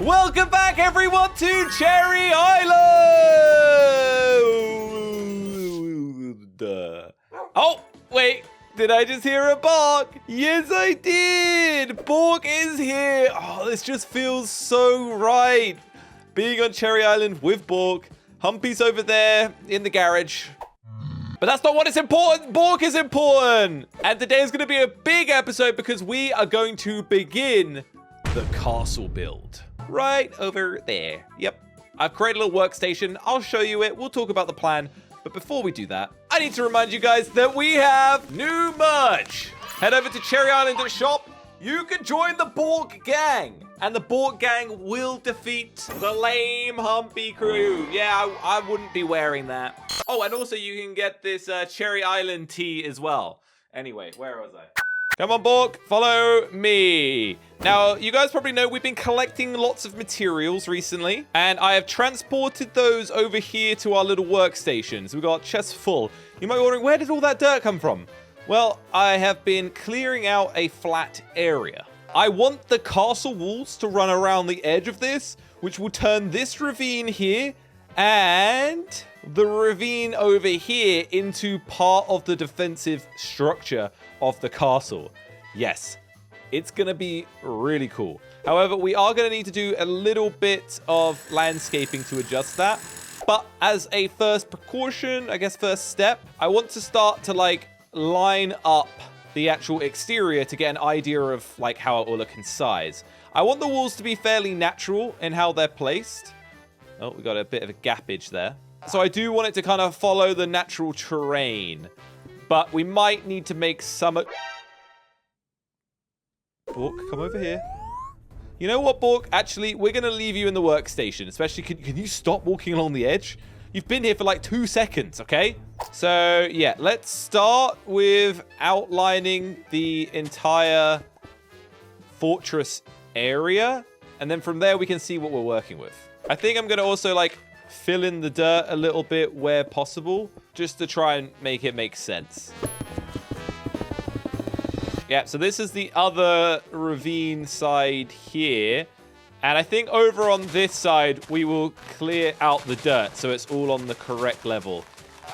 Welcome back, everyone, to Cherry Island! Oh, wait. Did I just hear a bark? Yes, I did! Bork is here! Oh, this just feels so right. Being on Cherry Island with Bork. Humpy's over there in the garage. But that's not what is important. Bork is important. And today is going to be a big episode because we are going to begin the castle build. Right over there. Yep. I've created a little workstation. I'll show you it. We'll talk about the plan. But before we do that, I need to remind you guys that we have new merch. Head over to Cherry Island shop. You can join the Bork gang. And the Bork gang will defeat the lame Humpy crew. Yeah, I wouldn't be wearing that. Oh, and also you can get this Cherry Island tee as well. Anyway, where was I? Come on, Bork, follow me. Now, you guys probably know we've been collecting lots of materials recently, and I have transported those over here to our little workstations. We've got chests full. You might be wondering, where did all that dirt come from? Well, I have been clearing out a flat area. I want the castle walls to run around the edge of this, which will turn this ravine here and the ravine over here into part of the defensive structure of the castle. Yes, it's going to be really cool. However, we are going to need to do a little bit of landscaping to adjust that. But as a first precaution, I guess first step, I want to start to like line up the actual exterior to get an idea of like how it will look in size. I want the walls to be fairly natural in how they're placed. Oh, we got a bit of a gappage there. So I do want it to kind of follow the natural terrain. But we might need to make some... Bork, come over here. You know what, Bork? Actually, we're going to leave you in the workstation. Especially, can you stop walking along the edge? You've been here for like 2 seconds, okay? So, yeah, let's start with outlining the entire fortress area. And then from there, we can see what we're working with. I think I'm going to also, like, fill in the dirt a little bit where possible, just to try and make it make sense. Yeah, so this is the other ravine side here. And I think over on this side, we will clear out the dirt so it's all on the correct level.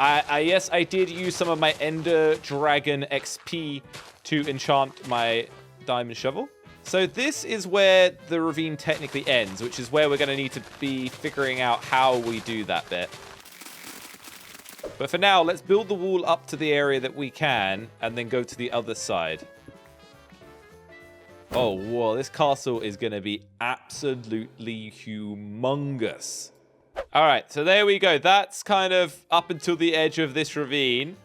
Yes, I did use some of my Ender Dragon XP to enchant my diamond shovel. So this is where the ravine technically ends, which is where we're going to need to be figuring out how we do that bit. But for now, let's build the wall up to the area that we can and then go to the other side. Oh, whoa, this castle is going to be absolutely humongous. All right, so there we go. That's kind of up until the edge of this ravine.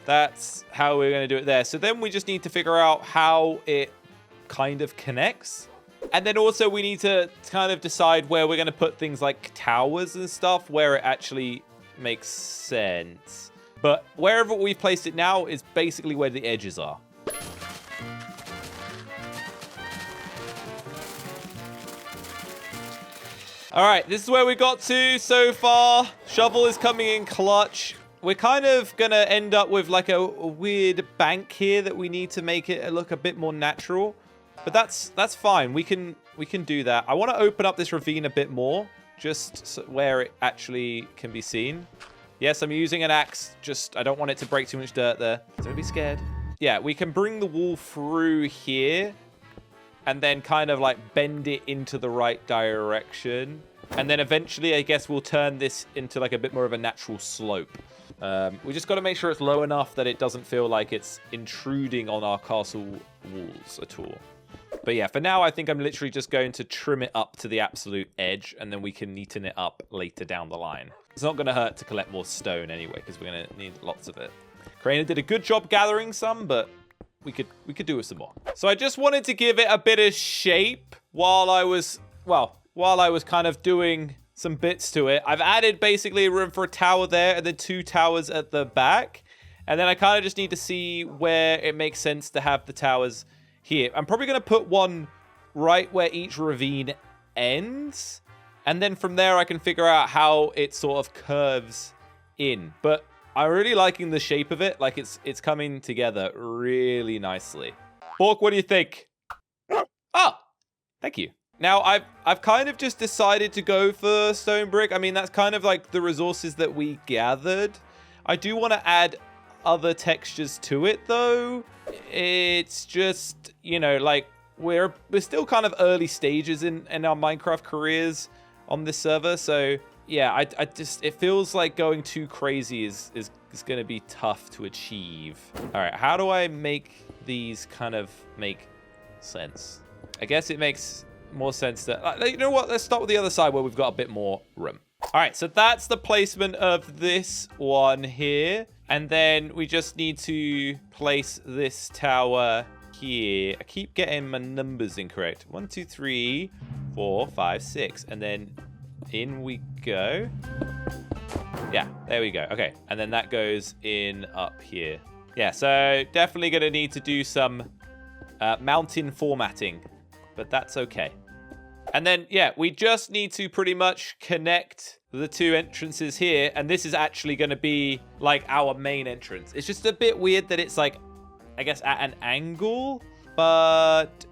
That's how we're going to do it there. So then we just need to figure out how it kind of connects. And then also we need to kind of decide where we're going to put things like towers and stuff, where it actually makes sense. But wherever we've placed it now is basically where the edges are. All right, this is where we got to so far. Shovel is coming in clutch. We're kind of going to end up with like a weird bank here that we need to make it look a bit more natural. But that's fine. We can do that. I want to open up this ravine a bit more, just so where it actually can be seen. Yes, I'm using an axe. Just I don't want it to break too much dirt there. So don't be scared. Yeah, we can bring the wall through here and then kind of like bend it into the right direction. And then eventually, I guess we'll turn this into like a bit more of a natural slope. We just got to make sure it's low enough that it doesn't feel like it's intruding on our castle walls at all. But yeah, for now, I think I'm literally just going to trim it up to the absolute edge, and then we can neaten it up later down the line. It's not going to hurt to collect more stone anyway, because we're going to need lots of it. Crainer did a good job gathering some, but we could do with some more. So I just wanted to give it a bit of shape while I was kind of doing some bits to it. I've added basically a room for a tower there and then 2 towers at the back. And then I kind of just need to see where it makes sense to have the towers here. I'm probably going to put one right where each ravine ends. And then from there, I can figure out how it sort of curves in. But I'm really liking the shape of it. Like it's coming together really nicely. Bork, what do you think? Oh, thank you. Now, I've kind of just decided to go for stone brick. I mean, that's kind of like the resources that we gathered. I do want to add other textures to it, though. It's just, you know, like we're still kind of early stages in our Minecraft careers on this server. So, yeah, I just, it feels like going too crazy is going to be tough to achieve. All right, how do I make these kind of make sense? I guess it makes more sense that, you know what, let's start with the other side where we've got a bit more room. All right, so that's the placement of this one here. And then we just need to place this tower here. I keep getting my numbers incorrect. 1, 2, 3, 4, 5, 6. And then in we go. Yeah, there we go. Okay, and then that goes in up here. Yeah, so definitely going to need to do some mountain formatting, but that's okay. And then, yeah, we just need to pretty much connect the two entrances here. And this is actually going to be like our main entrance. It's just a bit weird that it's like, I guess, at an angle, but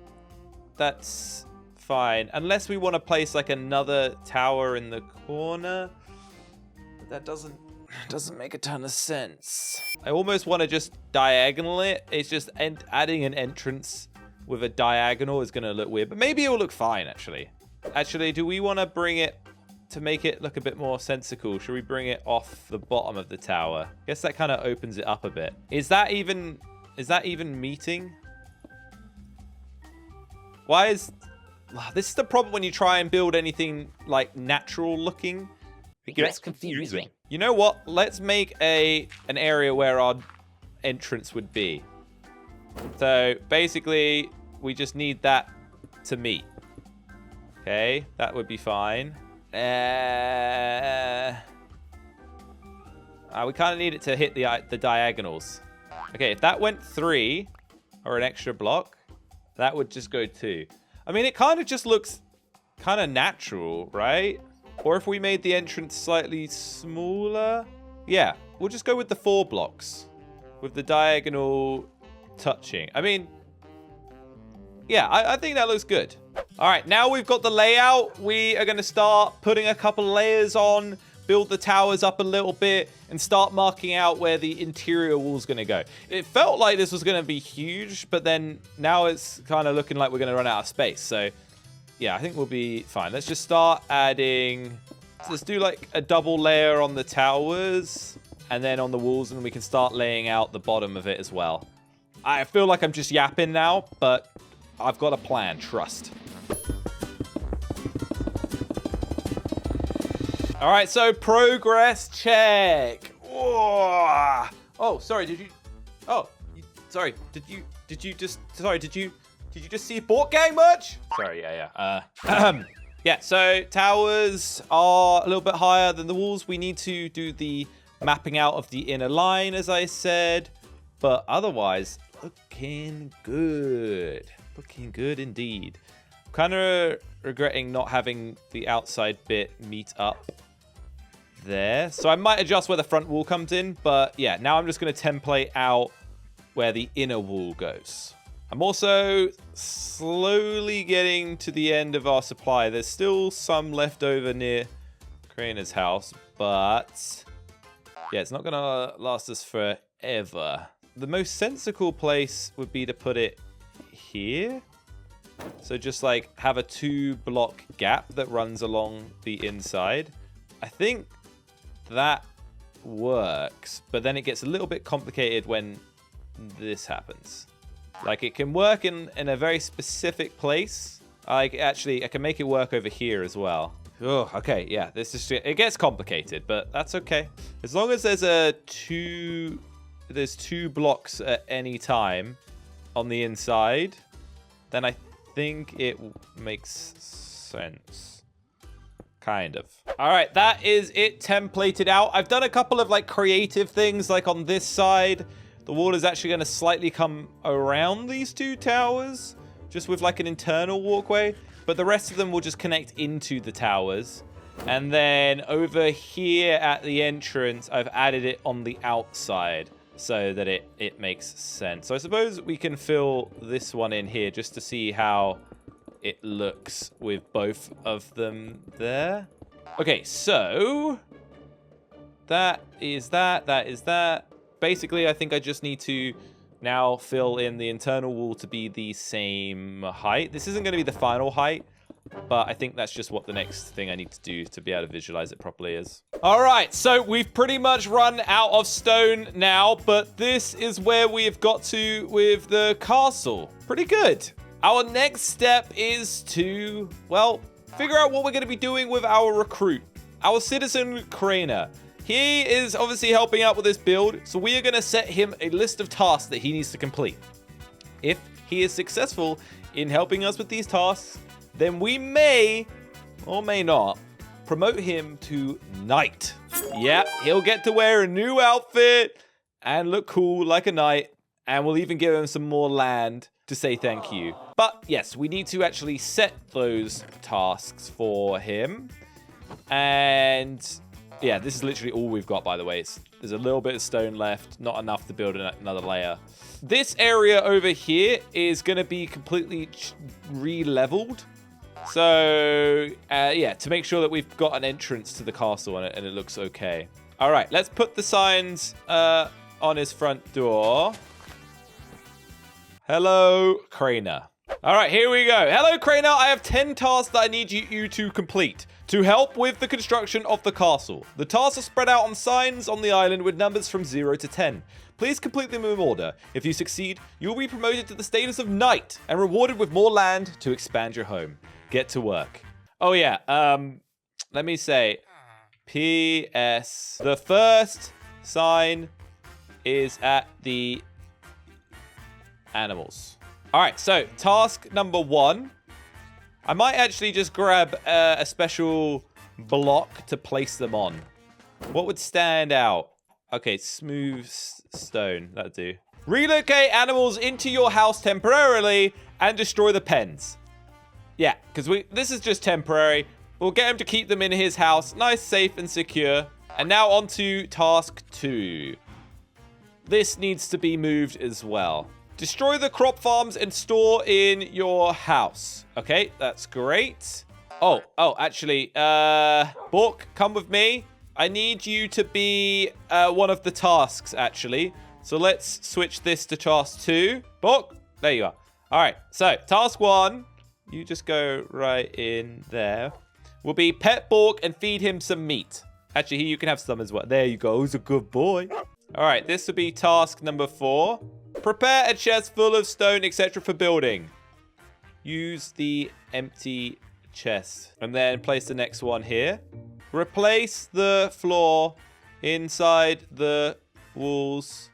that's fine. Unless we want to place like another tower in the corner. That doesn't make a ton of sense. I almost want to just diagonal it. It's just adding an entrance with a diagonal is going to look weird, but maybe it will look fine, actually. Actually, do we want to bring it to make it look a bit more sensical? Should we bring it off the bottom of the tower? I guess that kind of opens it up a bit. Is that even meeting? Why is... This is the problem when you try and build anything, like, natural looking. It gets confusing. You know what? Let's make an area where our entrance would be. So, basically, we just need that to meet. Okay, that would be fine. We kind of need it to hit the diagonals. Okay, if that went 3, or an extra block, that would just go 2. I mean, it kind of just looks kind of natural, right? Or if we made the entrance slightly smaller. Yeah, we'll just go with the 4 blocks. With the diagonal touching. I mean, yeah, I think that looks good. All right, now we've got the layout. We are going to start putting a couple layers on, build the towers up a little bit, and start marking out where the interior wall's going to go. It felt like this was going to be huge, but then now it's kind of looking like we're going to run out of space. So, yeah, I think we'll be fine. Let's just start adding... Let's do like a double layer on the towers and then on the walls, and we can start laying out the bottom of it as well. I feel like I'm just yapping now, but I've got a plan, trust. All right, so progress check. Whoa. Oh, sorry, did you... Oh, sorry, did you just see board game merch? Sorry, yeah. Yeah, so towers are a little bit higher than the walls. We need to do the mapping out of the inner line, as I said. But otherwise, looking good. Looking good indeed. Kind of regretting not having the outside bit meet up there. So I might adjust where the front wall comes in. But yeah, now I'm just going to template out where the inner wall goes. I'm also slowly getting to the end of our supply. There's still some left over near Crainer's house, but yeah, it's not going to last us forever. The most sensical place would be to put it here. So just like have a 2-block gap that runs along the inside. I think that works, but then it gets a little bit complicated when this happens. Like, it can work in a very specific place. Actually, I can make it work over here as well. Oh, okay, yeah. It gets complicated, but that's okay. As long as there's two blocks at any time on the inside, then I think it makes sense. Kind of. All right, that is it templated out. I've done a couple of like creative things, like on this side. The wall is actually going to slightly come around these 2 towers, just with like an internal walkway. But the rest of them will just connect into the towers. And then over here at the entrance, I've added it on the outside so that it makes sense. So I suppose we can fill this one in here just to see how it looks with both of them there. Okay, so that is that. Basically, I think I just need to now fill in the internal wall to be the same height. This isn't going to be the final height, but I think that's just what the next thing I need to do to be able to visualize it properly is. All right, so we've pretty much run out of stone now, but this is where we have got to with the castle. Pretty good. Our next step is to, well, figure out what we're going to be doing with our recruit, our citizen Crainer. He is obviously helping out with this build, so we are going to set him a list of tasks that he needs to complete. If he is successful in helping us with these tasks, then we may, or may not, promote him to knight. Yep, he'll get to wear a new outfit and look cool like a knight, and we'll even give him some more land to say thank you. But yes, we need to actually set those tasks for him. And yeah, this is literally all we've got, by the way. There's a little bit of stone left, not enough to build another layer. This area over here is going to be completely re-leveled. So, yeah, to make sure that we've got an entrance to the castle and it looks okay. All right, let's put the signs on his front door. Hello, Crainer. All right, here we go. Hello, Crainer. I have 10 tasks that I need you to complete to help with the construction of the castle. The tasks are spread out on signs on the island with numbers from 0 to 10. Please complete them in order. If you succeed, you will be promoted to the status of knight and rewarded with more land to expand your home. Get to work. Oh, yeah. Let me say, P.S. The first sign is at the animals. All right, so task number 1. I might actually just grab a special block to place them on. What would stand out? Okay, smooth stone. That'll do. Relocate animals into your house temporarily and destroy the pens. Yeah, because this is just temporary. We'll get him to keep them in his house. Nice, safe, and secure. And now on to task 2. This needs to be moved as well. Destroy the crop farms and store in your house. Okay, that's great. Oh, actually, Bork, come with me. I need you to be one of the tasks, actually. So let's switch this to task 2. Bork, there you are. All right, so task 1. You just go right in there. Will be pet Bork and feed him some meat. Actually, here you can have some as well. There you go. He's a good boy. All right, this will be task number 4. Prepare a chest full of stone, etc. for building. Use the empty chest. And then place the next one here. Replace the floor inside the walls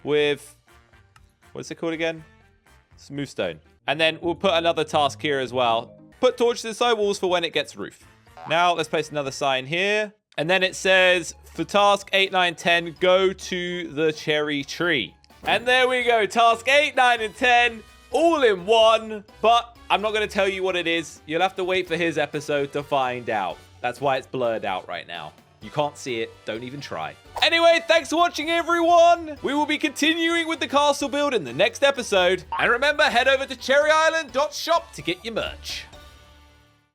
with... what's it called again? Smooth stone. And then we'll put another task here as well. Put torches inside walls for when it gets roof. Now, let's place another sign here. And then it says, for task 8, 9, 10, go to the cherry tree. And there we go. Task 8, 9, and 10, all in one. But I'm not going to tell you what it is. You'll have to wait for his episode to find out. That's why it's blurred out right now. You can't see it. Don't even try. Anyway, thanks for watching, everyone. We will be continuing with the castle build in the next episode. And remember, head over to cherryisland.shop to get your merch.